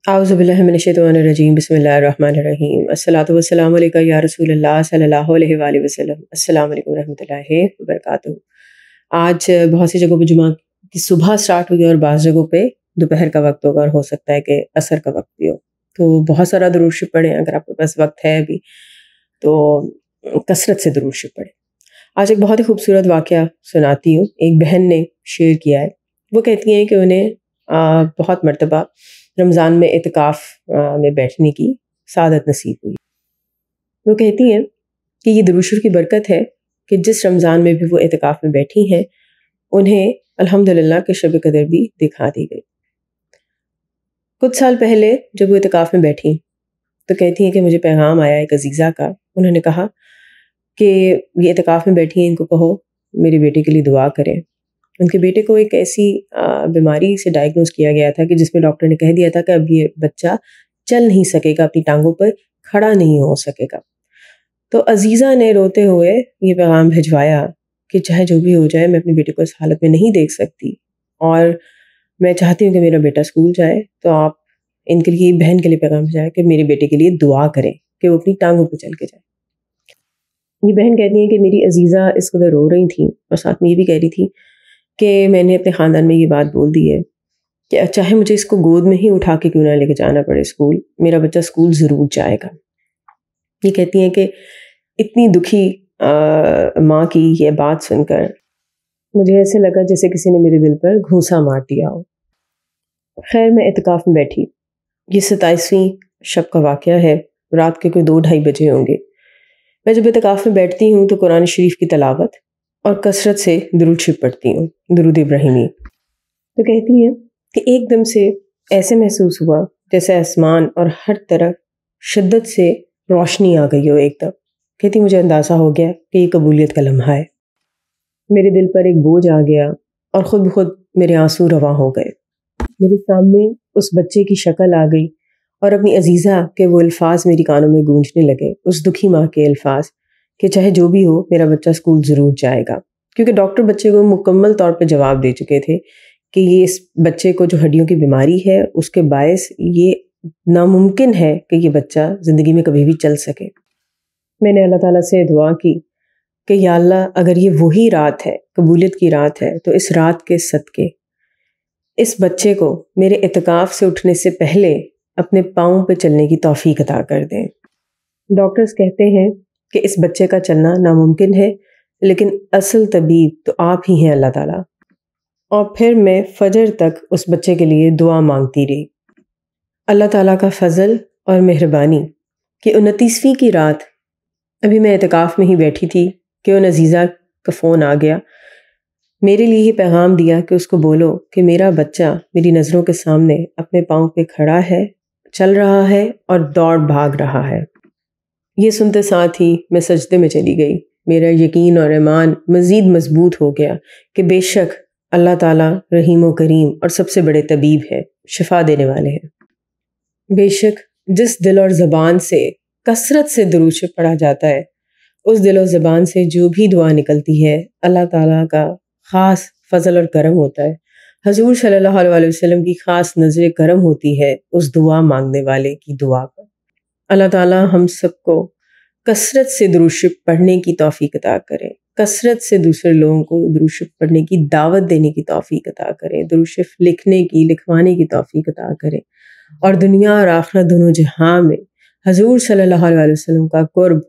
اعوذ باللہ من الشیطان الرجیم بسم اللہ الرحمن الرحیم الصلاۃ والسلام علیکہ یا رسول اللہ صلی اللہ علیہ وآلہ وسلم۔ السلام علیکم ورحمۃ اللہ وبرکاتہ۔ آج بہت سی جگہوں پہ جمعہ کی صبح سٹارٹ ہوئی اور بعض جگہوں پہ دوپہر کا وقت ہوگا اور ہو سکتا ہے کہ عصر کا وقت بھی ہو، تو بہت سارا درود شریف پڑھیں۔ اگر آپ کے پاس وقت ہے ابھی تو کثرت سے درود شریف پڑھیں۔ آج ایک بہت ہی خوبصورت واقعہ سناتی ہوں، ایک بہن نے شیئر کیا ہے۔ وہ کہتی ہیں کہ انہیں بہت مرتبہ رمضان میں اعتکاف میں بیٹھنے کی سعادت نصیب ہوئی۔ وہ کہتی ہیں کہ یہ درود شریف کی برکت ہے کہ جس رمضان میں بھی وہ اعتکاف میں بیٹھی ہیں انہیں الحمدللہ کہ شب قدر بھی دکھا دی گئی۔ کچھ سال پہلے جب وہ اعتکاف میں بیٹھی تو کہتی ہیں کہ مجھے پیغام آیا ایک عزیزہ کا۔ انہوں نے کہا کہ یہ اعتکاف میں بیٹھی ہیں، ان کو کہو میرے بیٹے کے لیے دعا کریں۔ ان کے بیٹے کو ایک ایسی بیماری سے ڈائگنوز کیا گیا تھا کہ جس میں ڈاکٹر نے کہہ دیا تھا کہ اب یہ بچہ چل نہیں سکے گا، اپنی ٹانگوں پر کھڑا نہیں ہو سکے گا۔ تو عزیزہ نے روتے ہوئے یہ پیغام بھجوایا کہ چاہے جو بھی ہو جائے میں اپنے بیٹے کو اس حالت میں نہیں دیکھ سکتی، اور میں چاہتی ہوں کہ میرا بیٹا اسکول جائے، تو آپ ان کے لیے بہن کے لیے پیغام بھیجائے کہ میرے بیٹے کے لیے دعا کریں کہ وہ اپنی ٹانگوں پہ چل کے جائے۔ یہ بہن کہتی ہیں کہ میری عزیزہ اس قدر رو رہی تھیں اور ساتھ میں یہ بھی کہہ رہی تھی کہ میں نے اپنے خاندان میں یہ بات بول دی ہے کہ چاہے مجھے اس کو گود میں ہی اٹھا کے کیوں نہ لے کے جانا پڑے اسکول، میرا بچہ اسکول ضرور جائے گا۔ یہ کہتی ہیں کہ اتنی دکھی ماں کی یہ بات سن کر مجھے ایسے لگا جیسے کسی نے میرے دل پر گھونسا مار دیا ہو۔ خیر میں اعتکاف میں بیٹھی، یہ 27ویں شب کا واقعہ ہے، رات کے کوئی 2-2:30 بجے ہوں گے۔ میں جب اعتکاف میں بیٹھتی ہوں تو قرآن شریف کی تلاوت اور کثرت سے درود شریف پڑھتی ہوں، درود ابراہیمی۔ تو کہتی ہیں کہ ایک دم سے ایسے محسوس ہوا جیسے آسمان اور ہر طرف شدت سے روشنی آ گئی ہو ایک دم۔ کہتی مجھے اندازہ ہو گیا کہ یہ قبولیت کا لمحہ ہے۔ میرے دل پر ایک بوجھ آ گیا اور خود بخود میرے آنسو رواں ہو گئے۔ میرے سامنے اس بچے کی شکل آ گئی اور اپنی عزیزہ کے وہ الفاظ میری کانوں میں گونجنے لگے، اس دکھی ماں کے الفاظ کہ چاہے جو بھی ہو میرا بچہ اسکول ضرور جائے گا، کیونکہ ڈاکٹر بچے کو مکمل طور پہ جواب دے چکے تھے کہ یہ اس بچے کو جو ہڈیوں کی بیماری ہے اس کے باعث یہ ناممکن ہے کہ یہ بچہ زندگی میں کبھی بھی چل سکے۔ میں نے اللہ تعالیٰ سے دعا کی کہ یا اللہ اگر یہ وہی رات ہے، قبولیت کی رات ہے، تو اس رات کے صدقے اس بچے کو میرے اعتکاف سے اٹھنے سے پہلے اپنے پاؤں پہ چلنے کی توفیق عطا کر دیں۔ ڈاکٹرز کہتے ہیں کہ اس بچے کا چلنا ناممکن ہے، لیکن اصل طبیب تو آپ ہی ہیں اللہ تعالیٰ۔ اور پھر میں فجر تک اس بچے کے لیے دعا مانگتی رہی۔ اللہ تعالیٰ کا فضل اور مہربانی کہ 29ویں کی رات ابھی میں اعتکاف میں ہی بیٹھی تھی کہ ان عزیزہ کا فون آ گیا، میرے لیے ہی پیغام دیا کہ اس کو بولو کہ میرا بچہ میری نظروں کے سامنے اپنے پاؤں پہ کھڑا ہے، چل رہا ہے اور دوڑ بھاگ رہا ہے۔ یہ سنتے ساتھ ہی میں سجدے میں چلی گئی۔ میرا یقین اور ایمان مزید مضبوط ہو گیا کہ بے شک اللہ تعالیٰ رحیم و کریم اور سب سے بڑے طبیب ہے، شفا دینے والے ہیں۔ بے شک جس دل اور زبان سے کثرت سے درود شریف پڑھا جاتا ہے، اس دل و زبان سے جو بھی دعا نکلتی ہے اللہ تعالیٰ کا خاص فضل اور کرم ہوتا ہے۔ حضور صلی اللہ علیہ وسلم کی خاص نظر کرم ہوتی ہے اس دعا مانگنے والے کی دعا پر۔ اللہ تعالیٰ ہم سب کو کثرت سے درود شریف پڑھنے کی توفیق عطا کرے، کثرت سے دوسرے لوگوں کو درود شریف پڑھنے کی دعوت دینے کی توفیق عطا کرے، درود شریف لکھنے کی، لکھوانے کی توفیق عطا کرے، اور دنیا اور آخرت دونوں جہاں میں حضور صلی اللہ علیہ وسلم کا قرب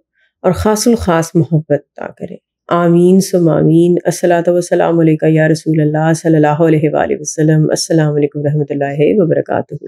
اور خاص الخاص محبت عطا کرے۔ آمین ثم آمین۔ الصلاۃ والسلام علیکہ یا رسول اللہ صلی اللہ علیہ وآلہ وسلم۔ السلام علیکم ورحمۃ اللہ وبرکاتہ۔